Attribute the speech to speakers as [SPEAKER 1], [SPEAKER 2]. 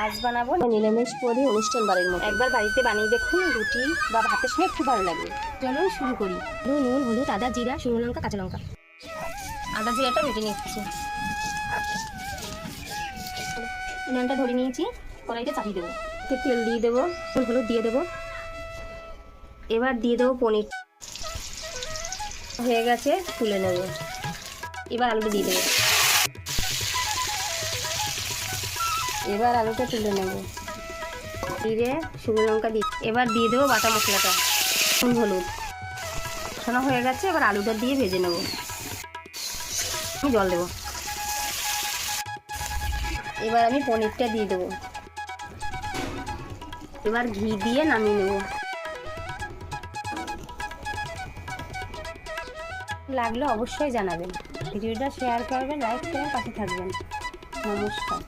[SPEAKER 1] আজ বানাবো নিরামিষ করি অনুষ্ঠান বাড়ির মতো। একবার বাড়িতে বানিয়ে দেখুন, রুটি বা ভাতের সঙ্গে খুব ভালো লাগবে। চলো শুরু করি। নুন, হলুদ, আদা, জিরা, শুকনো লঙ্কা, কাঁচা লঙ্কা। আদা জিরাটা বেটে নিচ্ছি। উনুনটা ধরে নিয়েছি, কড়াইতে চাপিয়ে দেবো। তেল দিয়ে দেবো, হলুদ দিয়ে দেবো। এবার দিয়ে দেবো পনির। হয়ে গেছে, তুলে নেব। এবার আলুটা দিয়ে দেবো। এবার আলুটা তুলে নেব। জিরে, শুকনো লঙ্কা দিয়ে এবার দিয়ে দেবো বাটা মশলাটা, হলুদ। কষানো হয়ে গেছে, এবার আলুটা দিয়ে ভেজে নেব। আমি জল দেবো। এবার আমি পনিরটা দিয়ে দেবো। এবার ঘি দিয়ে নামিয়ে নেব। লাগলে অবশ্যই জানাবেন, ভিডিওটা শেয়ার করবেন, লাইক করবেন, পাশে থাকবেন। নমস্কার।